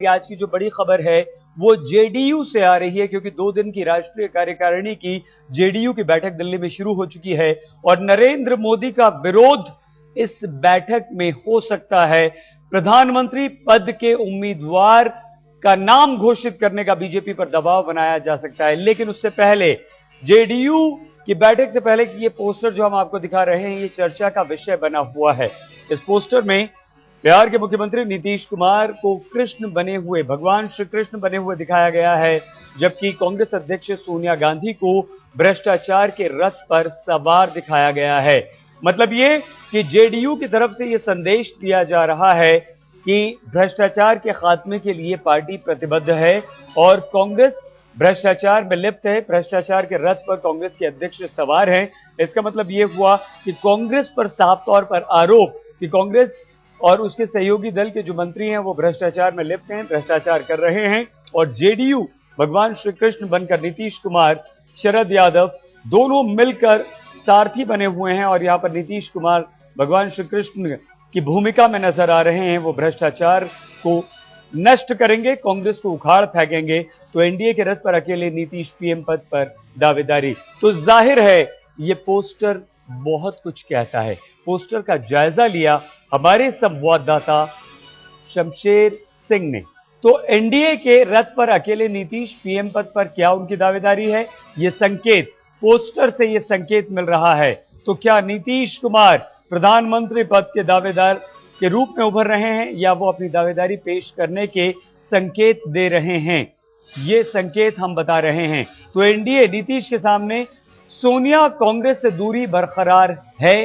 आज की जो बड़ी खबर है वो जेडीयू से आ रही है, क्योंकि 2 दिन की राष्ट्रीय कार्यकारिणी की जेडीयू की बैठक दिल्ली में शुरू हो चुकी है और नरेंद्र मोदी का विरोध इस बैठक में हो सकता है। प्रधानमंत्री पद के उम्मीदवार का नाम घोषित करने का बीजेपी पर दबाव बनाया जा सकता है। लेकिन उससे पहले जेडीयू की बैठक से पहले ये पोस्टर जो हम आपको दिखा रहे हैं, ये चर्चा का विषय बना हुआ है। इस पोस्टर में बिहार के मुख्यमंत्री नीतीश कुमार को कृष्ण बने हुए, भगवान श्री कृष्ण बने हुए दिखाया गया है, जबकि कांग्रेस अध्यक्ष सोनिया गांधी को भ्रष्टाचार के रथ पर सवार दिखाया गया है। मतलब ये कि जेडीयू की तरफ से यह संदेश दिया जा रहा है कि भ्रष्टाचार के खात्मे के लिए पार्टी प्रतिबद्ध है और कांग्रेस भ्रष्टाचार में लिप्त है। भ्रष्टाचार के रथ पर कांग्रेस के अध्यक्ष सवार हैं। इसका मतलब यह हुआ कि कांग्रेस पर साफ तौर पर आरोप कि कांग्रेस और उसके सहयोगी दल के जो मंत्री हैं वो भ्रष्टाचार में लिप्त हैं, भ्रष्टाचार कर रहे हैं। और जेडीयू भगवान श्री कृष्ण बनकर नीतीश कुमार, शरद यादव दोनों मिलकर सारथी बने हुए हैं और यहां पर नीतीश कुमार भगवान श्री कृष्ण की भूमिका में नजर आ रहे हैं। वो भ्रष्टाचार को नष्ट करेंगे, कांग्रेस को उखाड़ फेंकेंगे। तो एनडीए के रथ पर अकेले नीतीश पीएम पद पर दावेदारी। तो जाहिर है ये पोस्टर बहुत कुछ कहता है। पोस्टर का जायजा लिया हमारे संवाददाता शमशेर सिंह ने। तो एनडीए के रथ पर अकेले नीतीश पीएम पद पर क्या उनकी दावेदारी है? यह संकेत, पोस्टर से यह संकेत मिल रहा है। तो क्या नीतीश कुमार प्रधानमंत्री पद के दावेदार के रूप में उभर रहे हैं या वो अपनी दावेदारी पेश करने के संकेत दे रहे हैं? ये संकेत हम बता रहे हैं। तो एनडीए नीतीश के सामने, सोनिया कांग्रेस से दूरी बरकरार है,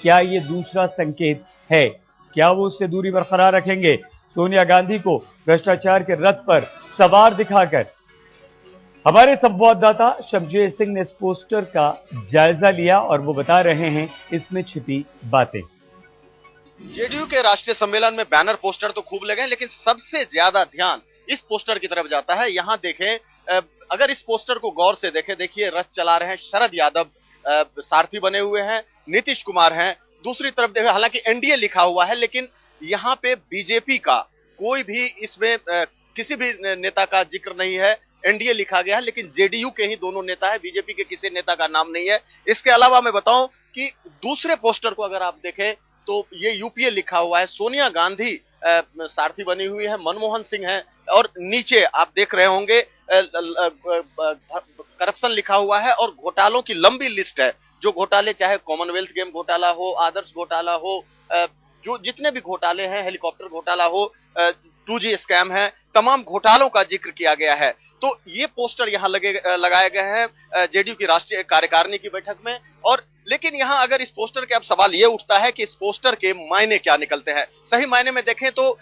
क्या ये दूसरा संकेत है? क्या वो उससे दूरी बरकरार रखेंगे? सोनिया गांधी को भ्रष्टाचार के रथ पर सवार दिखाकर। हमारे संवाददाता शमशेर सिंह ने इस पोस्टर का जायजा लिया और वो बता रहे हैं इसमें छिपी बातें। जेडीयू के राष्ट्रीय सम्मेलन में बैनर पोस्टर तो खूब लगे, लेकिन सबसे ज्यादा ध्यान इस पोस्टर की तरफ जाता है। यहां देखें, अगर इस पोस्टर को गौर से देखें, देखिए रथ चला रहे हैं शरद यादव, सारथी बने हुए हैं, नीतीश कुमार हैं। दूसरी तरफ देखें, हालांकि एनडीए लिखा हुआ है, लेकिन यहां पे बीजेपी का कोई भी इसमें किसी भी नेता का जिक्र नहीं है। एनडीए लिखा गया है, लेकिन जेडीयू के ही दोनों नेता है, बीजेपी के किसी नेता का नाम नहीं है। इसके अलावा मैं बताऊं कि दूसरे पोस्टर को अगर आप देखें तो ये यूपीए लिखा हुआ है, सोनिया गांधी सारथी बनी हुई है, मनमोहन सिंह है, और नीचे आप देख रहे होंगे करप्शन लिखा हुआ है और घोटालों की लंबी लिस्ट है। जो घोटाले, चाहे कॉमनवेल्थ गेम घोटाला हो, आदर्श घोटाला हो, जो जितने भी घोटाले हैं, हेलीकॉप्टर घोटाला हो, 2G स्कैम है, तमाम घोटालों का जिक्र किया गया है। तो ये पोस्टर यहाँ लगाए गए हैं जेडीयू की राष्ट्रीय कार्यकारिणी की बैठक में। और लेकिन यहाँ अगर इस पोस्टर के अब सवाल ये उठता है कि इस पोस्टर के मायने क्या निकलते हैं। सही मायने में देखें तो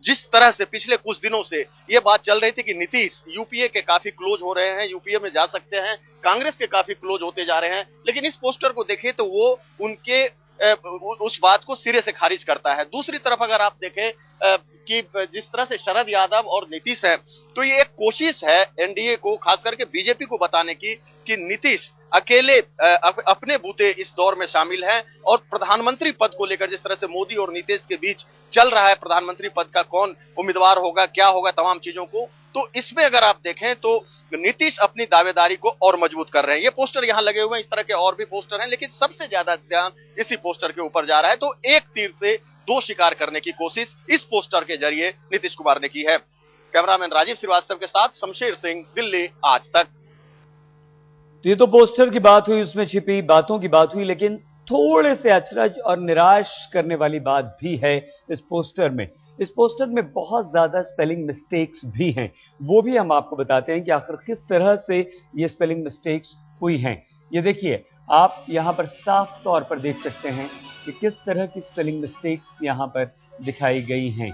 जिस तरह से पिछले कुछ दिनों से ये बात चल रही थी कि नीतीश यूपीए के काफी क्लोज हो रहे हैं, यूपीए में जा सकते हैं, कांग्रेस के काफी क्लोज होते जा रहे हैं, लेकिन इस पोस्टर को देखें तो वो उनके उस बात को सिरे से खारिज करता है। दूसरी तरफ अगर आप देखें कि जिस तरह से शरद यादव और नीतीश है, तो ये एक कोशिश है एनडीए को, खास करके बीजेपी को बताने की कि नीतीश अकेले अपने बूते इस दौर में शामिल हैं। और प्रधानमंत्री पद को लेकर जिस तरह से मोदी और नीतीश के बीच चल रहा है, प्रधानमंत्री पद का कौन उम्मीदवार होगा, क्या होगा, तमाम चीजों को, तो इसमें अगर आप देखें तो नीतीश अपनी दावेदारी को और मजबूत कर रहे हैं। ये पोस्टर यहां लगे हुए हैं, इस तरह के और भी पोस्टर हैं, लेकिन सबसे ज्यादा ध्यान इसी पोस्टर के ऊपर जा रहा है। तो एक तीर से दो शिकार करने की कोशिश इस पोस्टर के जरिए नीतीश कुमार ने की है। कैमरामैन राजीव श्रीवास्तव के साथ शमशेर सिंह, दिल्ली आज तक। तो ये तो पोस्टर की बात हुई, उसमें छिपी बातों की बात हुई, लेकिन थोड़े से अचरज और निराश करने वाली बात भी है इस पोस्टर में। इस पोस्टर में बहुत ज्यादा स्पेलिंग मिस्टेक्स भी हैं, वो भी हम आपको बताते हैं कि आखिर किस तरह से ये स्पेलिंग मिस्टेक्स हुई हैं। ये देखिए, आप यहां पर साफ तौर पर देख सकते हैं कि किस तरह की स्पेलिंग मिस्टेक्स यहां पर दिखाई गई हैं।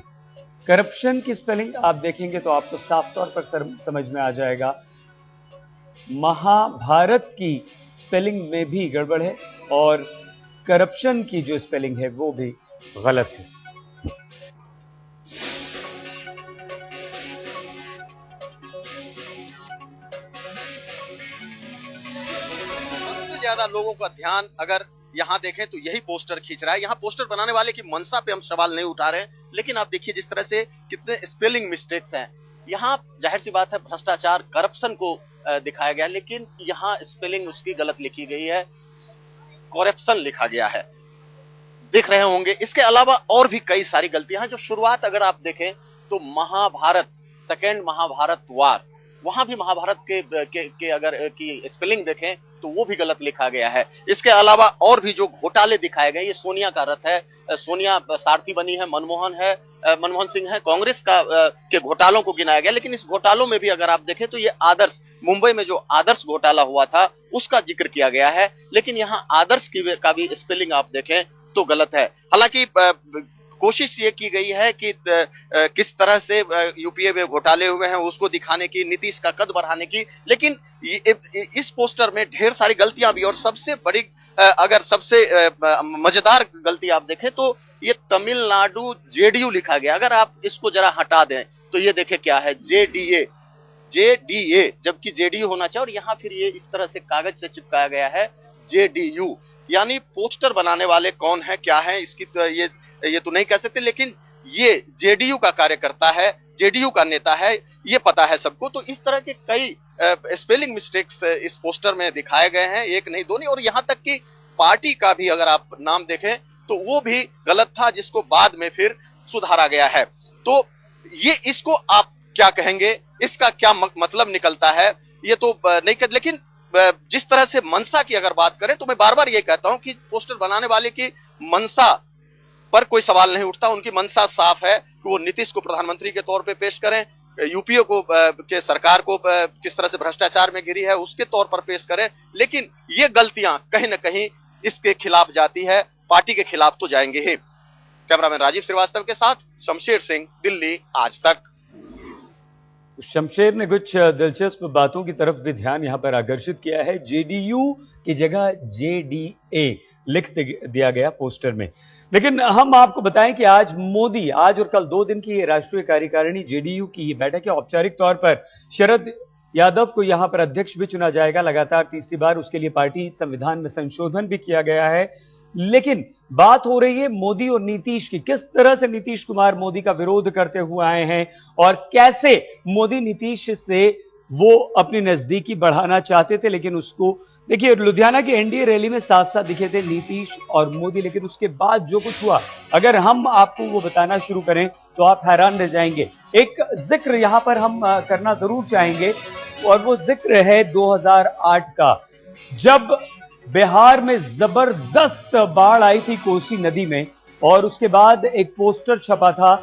करप्शन की स्पेलिंग आप देखेंगे तो आपको साफ तौर पर समझ में आ जाएगा। महाभारत की स्पेलिंग में भी गड़बड़ है और करप्शन की जो स्पेलिंग है वो भी गलत है। सबसे ज्यादा लोगों का ध्यान अगर यहाँ देखें तो यही पोस्टर खींच रहा है। यहाँ पोस्टर बनाने वाले की मंशा पे हम सवाल नहीं उठा रहे हैं, लेकिन आप देखिए जिस तरह से कितने स्पेलिंग मिस्टेक्स हैं। यहाँ जाहिर सी बात है भ्रष्टाचार, करप्शन को दिखाया गया, लेकिन यहाँ स्पेलिंग उसकी गलत लिखी गई है, करप्शन लिखा गया है, देख रहे होंगे। इसके अलावा और भी कई सारी गलतियां हैं। जो शुरुआत अगर आप देखें तो महाभारत, सेकेंड महाभारत वार, वहां भी महाभारत के अगर की स्पेलिंग देखें तो वो भी गलत लिखा गया है। इसके अलावा और भी जो घोटाले दिखाए गए, ये सोनिया का रथ है, सोनिया सारथी बनी है, मनमोहन सिंह है, कांग्रेस का के घोटालों को गिनाया गया। लेकिन इस घोटालों में भी अगर आप देखें तो ये आदर्श, मुंबई में जो आदर्श घोटाला हुआ था उसका जिक्र किया गया है, लेकिन यहाँ आदर्श का भी स्पेलिंग आप देखें तो गलत है। हालांकि कोशिश ये की गई है कि किस तरह से यूपीए में घोटाले हुए हैं उसको दिखाने की, नीतीश का कद बढ़ाने की, लेकिन इस पोस्टर में ढेर सारी गलतियां भी। और सबसे बड़ी अगर सबसे मजेदार गलती आप देखें तो ये तमिलनाडु जेडीयू लिखा गया। अगर आप इसको जरा हटा दें तो ये देखें क्या है, जेडीए, जबकि जेडीयू होना चाहिए, और यहाँ फिर ये इस तरह से कागज से चिपकाया गया है जेडीयू। यानी पोस्टर बनाने वाले कौन है, क्या है, इसकी तो ये तो नहीं कह सकते, लेकिन ये जेडीयू का कार्यकर्ता है, जेडीयू का नेता है, ये पता है सबको। तो इस तरह के कई स्पेलिंग मिस्टेक्स इस पोस्टर में दिखाए गए हैं, एक नहीं दो नहीं। और यहां तक कि पार्टी का भी अगर आप नाम देखें तो वो भी गलत था, जिसको बाद में फिर सुधारा गया है। तो ये, इसको आप क्या कहेंगे, इसका क्या मतलब निकलता है, ये तो नहीं कर। लेकिन जिस तरह से मंशा की अगर बात करें तो मैं बार बार ये कहता हूं कि पोस्टर बनाने वाले की मंशा पर कोई सवाल नहीं उठता। उनकी मंशा साफ है कि वो नीतीश को प्रधानमंत्री के तौर पे पेश करें, यूपीए को के सरकार को किस तरह से भ्रष्टाचार में गिरी है उसके तौर पर पेश करें। लेकिन ये गलतियां कहीं ना कहीं इसके खिलाफ जाती है, पार्टी के खिलाफ तो जाएंगे ही। कैमरामैन राजीव श्रीवास्तव के साथ शमशेर सिंह, दिल्ली, आज तक। शमशेर ने कुछ दिलचस्प बातों की तरफ भी ध्यान यहां पर आकर्षित किया है। जेडीयू की जगह जेडीए लिख दिया गया पोस्टर में। लेकिन हम आपको बताएं कि आज और कल 2 दिन की राष्ट्रीय कार्यकारिणी जेडीयू की ये बैठक है। औपचारिक तौर पर शरद यादव को यहां पर अध्यक्ष भी चुना जाएगा, लगातार तीसरी बार। उसके लिए पार्टी संविधान में संशोधन भी किया गया है। लेकिन बात हो रही है मोदी और नीतीश की। किस तरह से नीतीश कुमार मोदी का विरोध करते हुए आए हैं और कैसे मोदी नीतीश से वो अपनी नजदीकी बढ़ाना चाहते थे, लेकिन उसको देखिए लुधियाना की एनडीए रैली में साथ साथ दिखे थे नीतीश और मोदी। लेकिन उसके बाद जो कुछ हुआ, अगर हम आपको वो बताना शुरू करें तो आप हैरान रह जाएंगे। एक जिक्र यहां पर हम करना जरूर चाहेंगे, और वो जिक्र है 2008 का, जब बिहार में जबरदस्त बाढ़ आई थी कोसी नदी में, और उसके बाद एक पोस्टर छपा था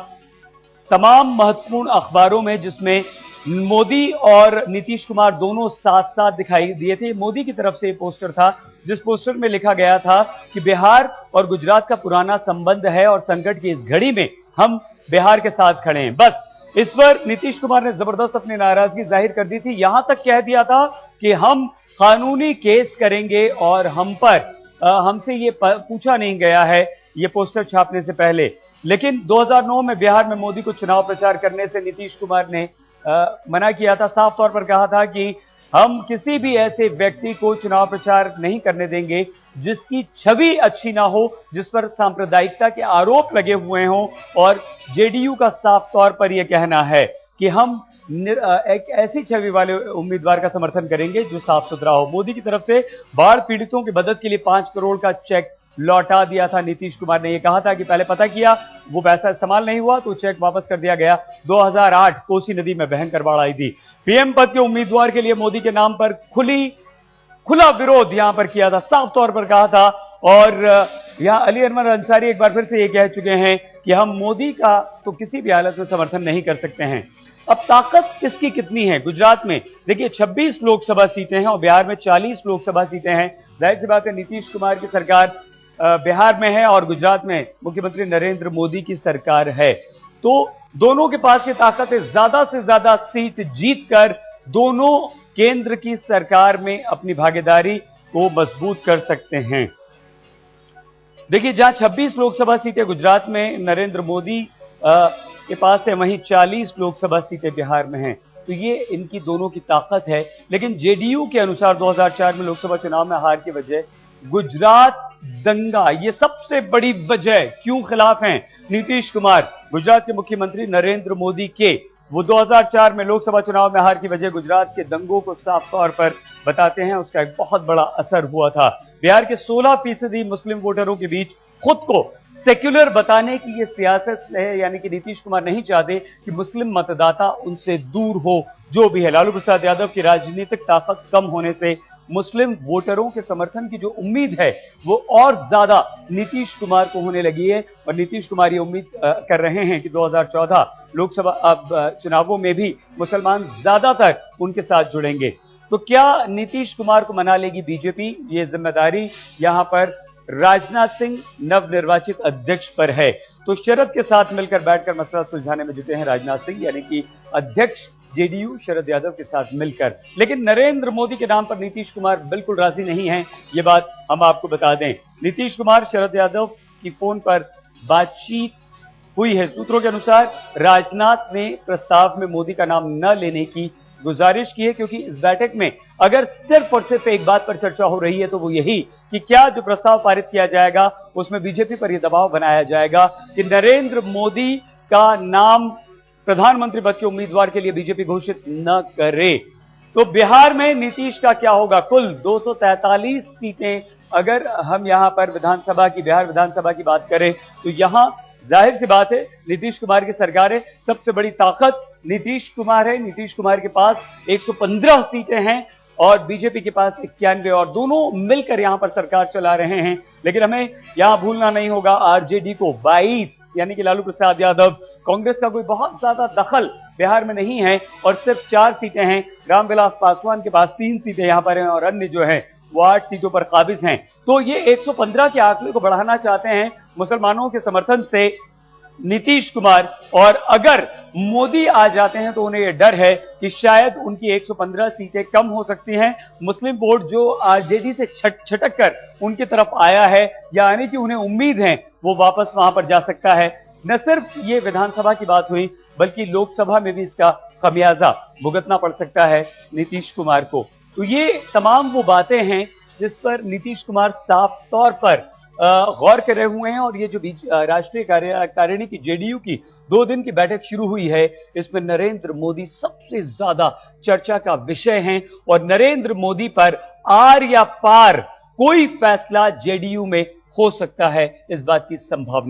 तमाम महत्वपूर्ण अखबारों में, जिसमें मोदी और नीतीश कुमार दोनों साथ साथ दिखाई दिए थे। मोदी की तरफ से पोस्टर था, जिस पोस्टर में लिखा गया था कि बिहार और गुजरात का पुराना संबंध है और संकट की इस घड़ी में हम बिहार के साथ खड़े हैं। बस इस पर नीतीश कुमार ने जबरदस्त अपनी नाराजगी जाहिर कर दी थी। यहां तक कह दिया था कि हम कानूनी केस करेंगे और हम पर हमसे ये पूछा नहीं गया है ये पोस्टर छापने से पहले। लेकिन 2009 में बिहार में मोदी को चुनाव प्रचार करने से नीतीश कुमार ने मना किया था। साफ तौर पर कहा था कि हम किसी भी ऐसे व्यक्ति को चुनाव प्रचार नहीं करने देंगे जिसकी छवि अच्छी ना हो, जिस पर सांप्रदायिकता के आरोप लगे हुए हों। और जेडीयू का साफ तौर पर यह कहना है कि हम एक ऐसी छवि वाले उम्मीदवार का समर्थन करेंगे जो साफ सुथरा हो। मोदी की तरफ से बाढ़ पीड़ितों की मदद के लिए 5 करोड़ का चेक लौटा दिया था नीतीश कुमार ने। यह कहा था कि पहले पता किया, वो पैसा इस्तेमाल नहीं हुआ तो चेक वापस कर दिया गया। 2008 कोसी नदी में भयंकर बाढ़ आई थी। पीएम पद के उम्मीदवार के लिए मोदी के नाम पर खुला विरोध यहां पर किया था, साफ तौर पर कहा था। और यहां अली अनवर अंसारी एक बार फिर से ये कह चुके हैं कि हम मोदी का तो किसी भी हालत में समर्थन नहीं कर सकते हैं। अब ताकत किसकी कितनी है गुजरात में? देखिए 26 लोकसभा सीटें हैं और बिहार में 40 लोकसभा सीटें हैं। जाहिर सी बात है नीतीश कुमार की सरकार बिहार में है और गुजरात में मुख्यमंत्री नरेंद्र मोदी की सरकार है। तो दोनों के पास ये ताकत है, ज्यादा से ज्यादा सीट जीतकर दोनों केंद्र की सरकार में अपनी भागीदारी को मजबूत कर सकते हैं। देखिए जहां 26 लोकसभा सीटें गुजरात में नरेंद्र मोदी के पास है, वहीं 40 लोकसभा सीटें बिहार में हैं। तो ये इनकी दोनों की ताकत है। लेकिन जेडीयू के अनुसार 2004 में लोकसभा चुनाव में हार की वजह गुजरात दंगा, ये सबसे बड़ी वजह क्यों खिलाफ हैं नीतीश कुमार, गुजरात के मुख्यमंत्री नरेंद्र मोदी के। वो 2004 में लोकसभा चुनाव में हार की वजह गुजरात के दंगों को साफ तौर पर बताते हैं। उसका एक बहुत बड़ा असर हुआ था। बिहार के 16% मुस्लिम वोटरों के बीच खुद को सेक्युलर बताने की ये सियासत है, यानी कि नीतीश कुमार नहीं चाहते कि मुस्लिम मतदाता उनसे दूर हो। जो भी है, लालू प्रसाद यादव की राजनीतिक ताकत कम होने से मुस्लिम वोटरों के समर्थन की जो उम्मीद है वो और ज्यादा नीतीश कुमार को होने लगी है। और नीतीश कुमार ये उम्मीद कर रहे हैं कि 2014 लोकसभा चुनावों में भी मुसलमान ज्यादातर उनके साथ जुड़ेंगे। तो क्या नीतीश कुमार को मना लेगी बीजेपी? ये जिम्मेदारी यहां पर राजनाथ सिंह नवनिर्वाचित अध्यक्ष पर है। तो शरद के साथ मिलकर बैठकर मसला सुलझाने में जुटे हैं राजनाथ सिंह, यानी कि अध्यक्ष जेडीयू शरद यादव के साथ मिलकर। लेकिन नरेंद्र मोदी के नाम पर नीतीश कुमार बिल्कुल राजी नहीं है, ये बात हम आपको बता दें। नीतीश कुमार शरद यादव की फोन पर बातचीत हुई है। सूत्रों के अनुसार राजनाथ ने प्रस्ताव में मोदी का नाम न लेने की गुजारिश की है, क्योंकि इस बैठक में अगर सिर्फ और सिर्फ एक बात पर चर्चा हो रही है तो वो यही कि क्या जो प्रस्ताव पारित किया जाएगा उसमें बीजेपी पर यह दबाव बनाया जाएगा कि नरेंद्र मोदी का नाम प्रधानमंत्री पद के उम्मीदवार के लिए बीजेपी घोषित न करे। तो बिहार में नीतीश का क्या होगा? कुल 243 सीटें अगर हम यहां पर विधानसभा की, बिहार विधानसभा की बात करें तो यहां जाहिर सी बात है नीतीश कुमार की सरकार है। सबसे बड़ी ताकत नीतीश कुमार है। नीतीश कुमार के पास 115 सीटें हैं और बीजेपी के पास 91, और दोनों मिलकर यहां पर सरकार चला रहे हैं। लेकिन हमें यहां भूलना नहीं होगा आरजेडी को 22, यानी कि लालू प्रसाद यादव। कांग्रेस का कोई बहुत ज्यादा दखल बिहार में नहीं है और सिर्फ 4 सीटें हैं। रामविलास पासवान के पास 3 सीटें यहां पर हैं और अन्य जो है वो 8 सीटों पर काबिज हैं। तो ये 115 के आंकड़े को बढ़ाना चाहते हैं मुसलमानों के समर्थन से नीतीश कुमार। और अगर मोदी आ जाते हैं तो उन्हें यह डर है कि शायद उनकी 115 सीटें कम हो सकती हैं। मुस्लिम वोट जो आरजेडी से छटक कर उनकी तरफ आया है, यानी कि उन्हें उम्मीद है वो वापस वहां पर जा सकता है। न सिर्फ ये विधानसभा की बात हुई बल्कि लोकसभा में भी इसका खमियाजा भुगतना पड़ सकता है नीतीश कुमार को। तो ये तमाम वो बातें हैं जिस पर नीतीश कुमार साफ तौर पर गौर कर रहे हुए हैं। और ये जो राष्ट्रीय कार्यकारिणी की जेडीयू की 2 दिन की बैठक शुरू हुई है, इसमें नरेंद्र मोदी सबसे ज्यादा चर्चा का विषय हैं और नरेंद्र मोदी पर आर या पार कोई फैसला जेडीयू में हो सकता है, इस बात की संभावना